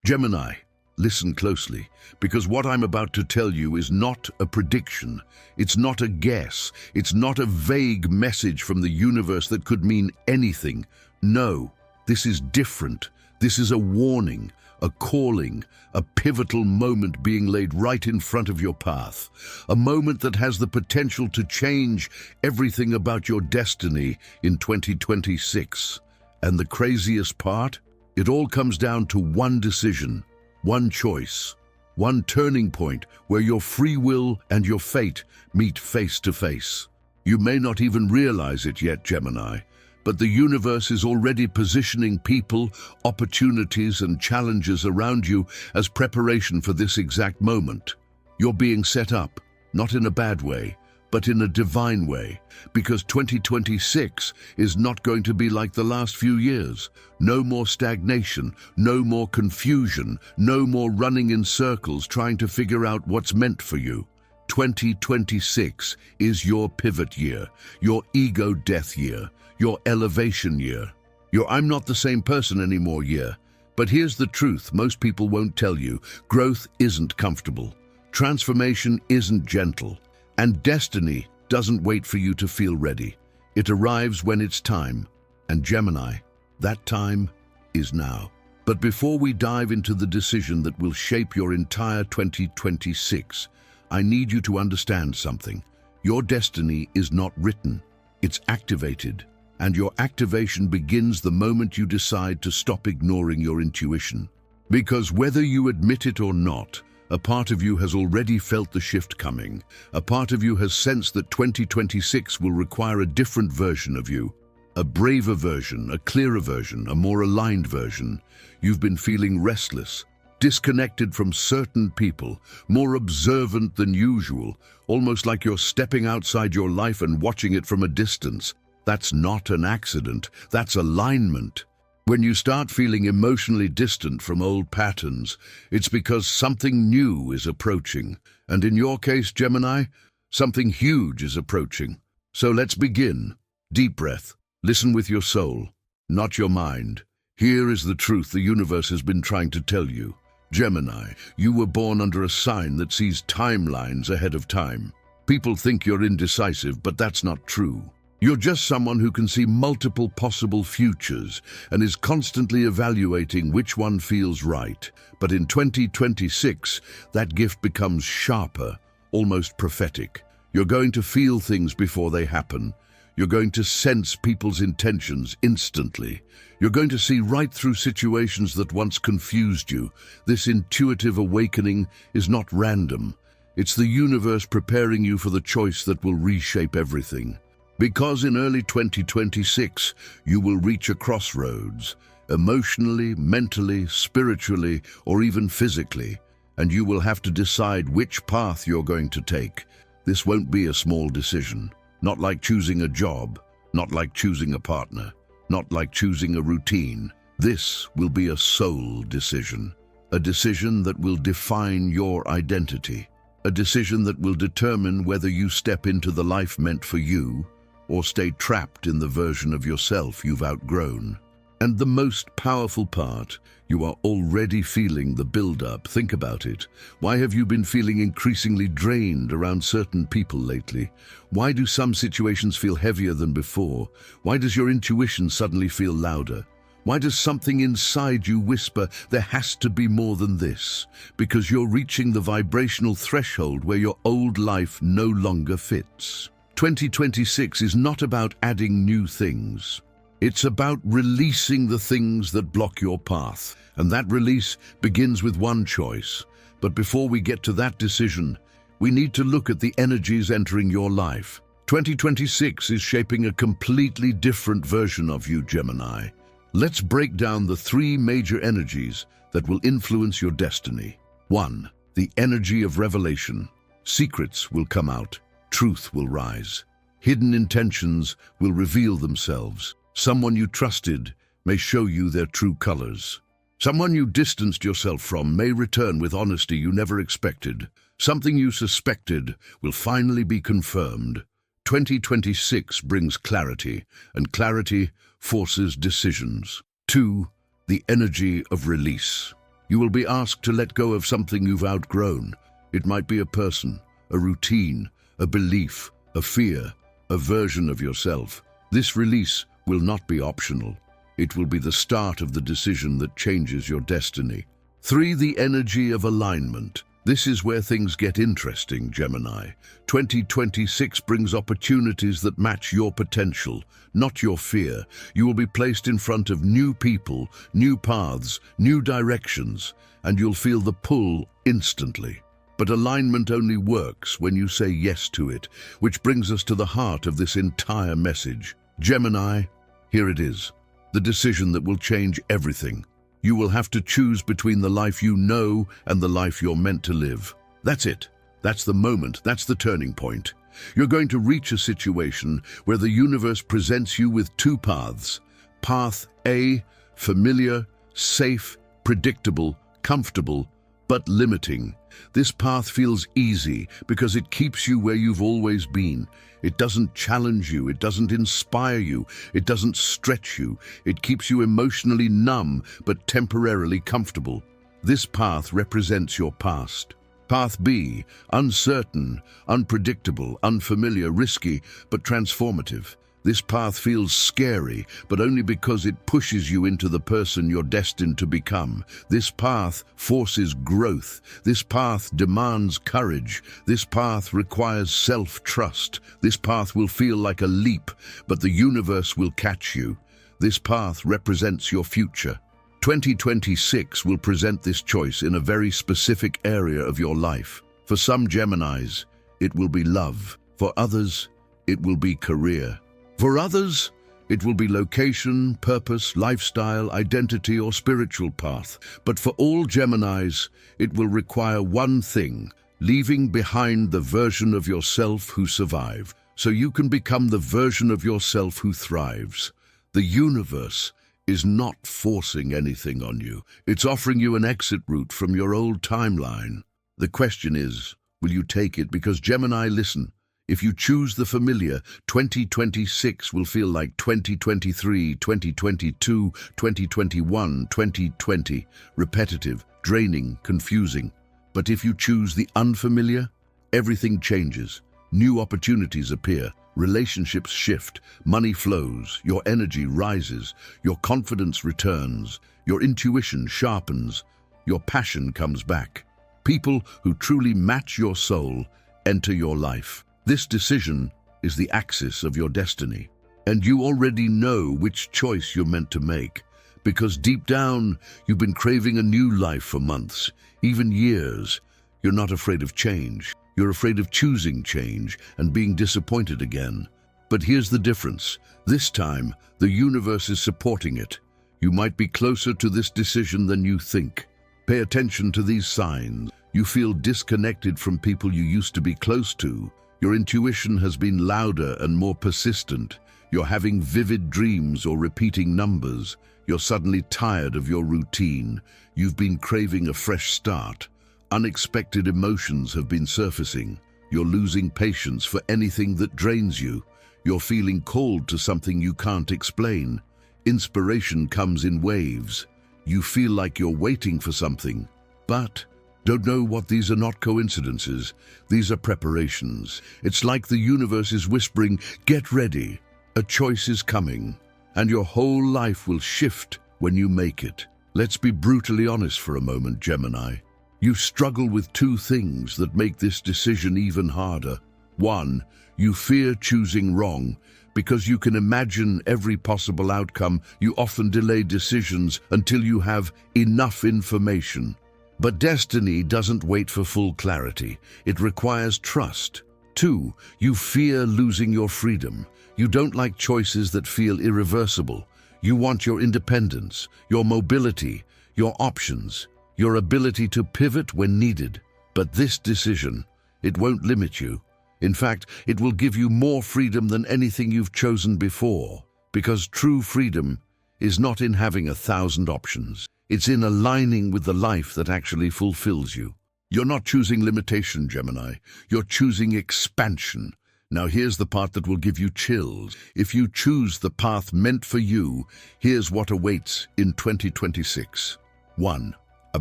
Gemini, listen closely, because what I'm about to tell you is not a prediction. It's not a guess. It's not a vague message from the universe that could mean anything. No, this is different. This is a warning, a calling, a pivotal moment being laid right in front of your path. A moment that has the potential to change everything about your destiny in 2026. And the craziest part? It all comes down to one decision, one choice, one turning point where your free will and your fate meet face to face. You may not even realize it yet, Gemini, but the universe is already positioning people, opportunities, and challenges around you as preparation for this exact moment. You're being set up, not in a bad way, but in a divine way, because 2026 is not going to be like the last few years. No more stagnation, no more confusion, no more running in circles trying to figure out what's meant for you. 2026 is your pivot year, your ego death year, your elevation year, your I'm not the same person anymore year. But here's the truth most people won't tell you. Growth isn't comfortable. Transformation isn't gentle. And destiny doesn't wait for you to feel ready. It arrives when it's time. And Gemini, that time is now. But before we dive into the decision that will shape your entire 2026, I need you to understand something. Your destiny is not written, it's activated. And your activation begins the moment you decide to stop ignoring your intuition. Because whether you admit it or not, a part of you has already felt the shift coming. A part of you has sensed that 2026 will require a different version of you. A braver version, a clearer version, a more aligned version. You've been feeling restless, disconnected from certain people, more observant than usual, almost like you're stepping outside your life and watching it from a distance. That's not an accident, that's alignment. When you start feeling emotionally distant from old patterns, it's because something new is approaching. And in your case, Gemini, something huge is approaching. So let's begin. Deep breath. Listen with your soul, not your mind. Here is the truth the universe has been trying to tell you. Gemini, you were born under a sign that sees timelines ahead of time. People think you're indecisive, but that's not true. You're just someone who can see multiple possible futures and is constantly evaluating which one feels right. But in 2026, that gift becomes sharper, almost prophetic. You're going to feel things before they happen. You're going to sense people's intentions instantly. You're going to see right through situations that once confused you. This intuitive awakening is not random. It's the universe preparing you for the choice that will reshape everything. Because in early 2026, you will reach a crossroads, emotionally, mentally, spiritually, or even physically, and you will have to decide which path you're going to take. This won't be a small decision, not like choosing a job, not like choosing a partner, not like choosing a routine. This will be a soul decision, a decision that will define your identity, a decision that will determine whether you step into the life meant for you, or stay trapped in the version of yourself you've outgrown. And the most powerful part, you are already feeling the build-up. Think about it. Why have you been feeling increasingly drained around certain people lately? Why do some situations feel heavier than before? Why does your intuition suddenly feel louder? Why does something inside you whisper, there has to be more than this? Because you're reaching the vibrational threshold where your old life no longer fits. 2026 is not about adding new things. It's about releasing the things that block your path. And that release begins with one choice. But before we get to that decision, we need to look at the energies entering your life. 2026 is shaping a completely different version of you, Gemini. Let's break down the three major energies that will influence your destiny. 1. The energy of revelation. Secrets will come out. Truth will rise. Hidden intentions will reveal themselves. Someone you trusted may show you their true colors. Someone you distanced yourself from may return with honesty you never expected. Something you suspected will finally be confirmed. 2026 brings clarity, and clarity forces decisions. 2. The energy of release. You will be asked to let go of something you've outgrown. It might be a person, a routine, a belief, a fear, a version of yourself. This release will not be optional. It will be the start of the decision that changes your destiny. 3. The energy of alignment. This is where things get interesting, Gemini. 2026 brings opportunities that match your potential, not your fear. You will be placed in front of new people, new paths, new directions, and you'll feel the pull instantly. But alignment only works when you say yes to it, which brings us to the heart of this entire message. Gemini, here it is, the decision that will change everything. You will have to choose between the life you know and the life you're meant to live. That's it. That's the moment. That's the turning point. You're going to reach a situation where the universe presents you with two paths. Path A, familiar, safe, predictable, comfortable, but limiting. This path feels easy because it keeps you where you've always been. It doesn't challenge you, it doesn't inspire you, it doesn't stretch you. It keeps you emotionally numb but temporarily comfortable. This path represents your past. Path B, uncertain, unpredictable, unfamiliar, risky, but transformative. This path feels scary, but only because it pushes you into the person you're destined to become. This path forces growth. This path demands courage. This path requires self-trust. This path will feel like a leap, but the universe will catch you. This path represents your future. 2026 will present this choice in a very specific area of your life. For some Geminis, it will be love. For others, it will be career. For others, it will be location, purpose, lifestyle, identity, or spiritual path. But for all Geminis, it will require one thing: leaving behind the version of yourself who survived, so you can become the version of yourself who thrives. The universe is not forcing anything on you. It's offering you an exit route from your old timeline. The question is, will you take it? Because Gemini, listen. If you choose the familiar, 2026 will feel like 2023, 2022, 2021, 2020, repetitive, draining, confusing. But if you choose the unfamiliar, everything changes. New opportunities appear, relationships shift, money flows, your energy rises, your confidence returns, your intuition sharpens, your passion comes back. People who truly match your soul enter your life. This decision is the axis of your destiny, and you already know which choice you're meant to make, because deep down, you've been craving a new life for months, even years. You're not afraid of change. You're afraid of choosing change and being disappointed again. But here's the difference. This time, the universe is supporting it. You might be closer to this decision than you think. Pay attention to these signs. You feel disconnected from people you used to be close to. Your intuition has been louder and more persistent. You're having vivid dreams or repeating numbers. You're suddenly tired of your routine. You've been craving a fresh start. Unexpected emotions have been surfacing. You're losing patience for anything that drains you. You're feeling called to something you can't explain. Inspiration comes in waves. You feel like you're waiting for something, but don't know what. These are not coincidences. These are preparations. It's like the universe is whispering, get ready. A choice is coming, and your whole life will shift when you make it. Let's be brutally honest for a moment, Gemini. You struggle with two things that make this decision even harder. One, you fear choosing wrong. Because you can imagine every possible outcome, you often delay decisions until you have enough information. But destiny doesn't wait for full clarity. It requires trust. Two, you fear losing your freedom. You don't like choices that feel irreversible. You want your independence, your mobility, your options, your ability to pivot when needed. But this decision, it won't limit you. In fact, it will give you more freedom than anything you've chosen before. Because true freedom is not in having 1,000 options. It's in aligning with the life that actually fulfills you. You're not choosing limitation, Gemini. You're choosing expansion. Now here's the part that will give you chills. If you choose the path meant for you, here's what awaits in 2026. 1. a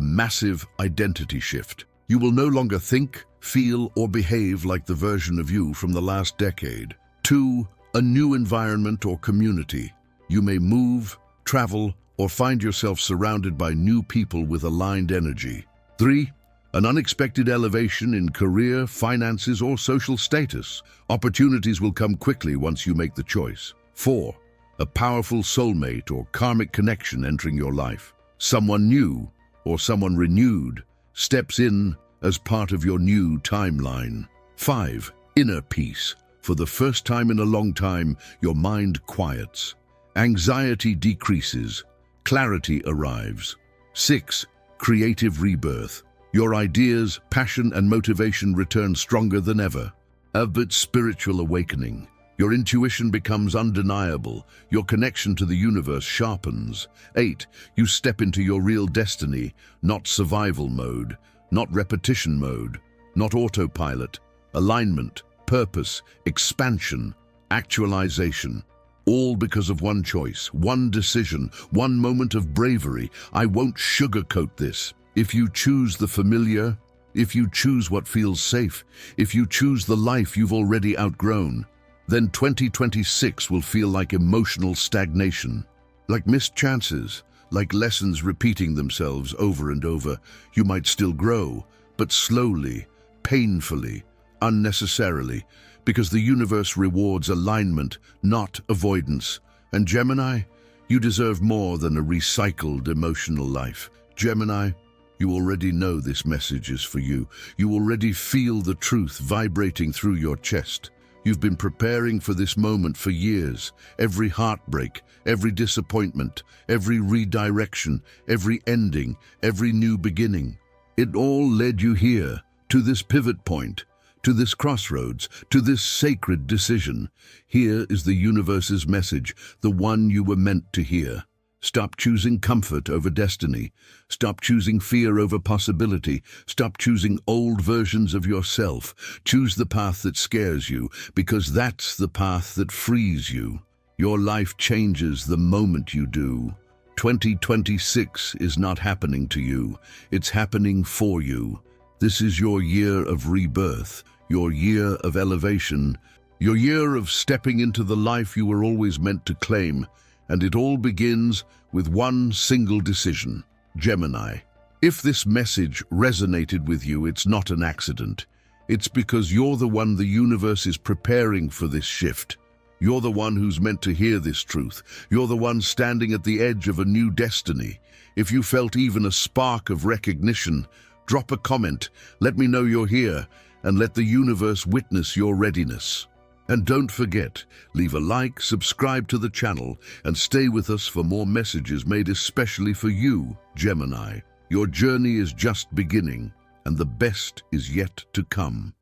massive identity shift. You will no longer think, feel, or behave like the version of you from the last decade. 2. A new environment or community. You may move, travel, or find yourself surrounded by new people with aligned energy. 3. An unexpected elevation in career, finances, or social status. Opportunities will come quickly once you make the choice. 4. A powerful soulmate or karmic connection entering your life. Someone new, or someone renewed, steps in as part of your new timeline. 5. Inner peace. For the first time in a long time, your mind quiets. Anxiety decreases. Clarity arrives. 6. Creative rebirth. Your ideas, passion, and motivation return stronger than ever. A spiritual awakening. Your intuition becomes undeniable. Your connection to the universe sharpens. 8. You step into your real destiny, not survival mode, not repetition mode, not autopilot. Alignment, purpose, expansion, actualization. All because of one choice, one decision, one moment of bravery. I won't sugarcoat this. If you choose the familiar, if you choose what feels safe, if you choose the life you've already outgrown, then 2026 will feel like emotional stagnation, like missed chances, like lessons repeating themselves over and over. You might still grow, but slowly, painfully, unnecessarily, because the universe rewards alignment, not avoidance. And Gemini, you deserve more than a recycled emotional life. Gemini, you already know this message is for you. You already feel the truth vibrating through your chest. You've been preparing for this moment for years. Every heartbreak, every disappointment, every redirection, every ending, every new beginning. It all led you here, to this pivot point, to this crossroads, to this sacred decision. Here is the universe's message, the one you were meant to hear. Stop choosing comfort over destiny. Stop choosing fear over possibility. Stop choosing old versions of yourself. Choose the path that scares you, because that's the path that frees you. Your life changes the moment you do. 2026 is not happening to you. It's happening for you. This is your year of rebirth, your year of elevation, your year of stepping into the life you were always meant to claim. And it all begins with one single decision. Gemini, if this message resonated with you, it's not an accident. It's because you're the one the universe is preparing for this shift. You're the one who's meant to hear this truth. You're the one standing at the edge of a new destiny. If you felt even a spark of recognition, drop a comment, let me know you're here, and let the universe witness your readiness. And don't forget, leave a like, subscribe to the channel, and stay with us for more messages made especially for you, Gemini. Your journey is just beginning, and the best is yet to come.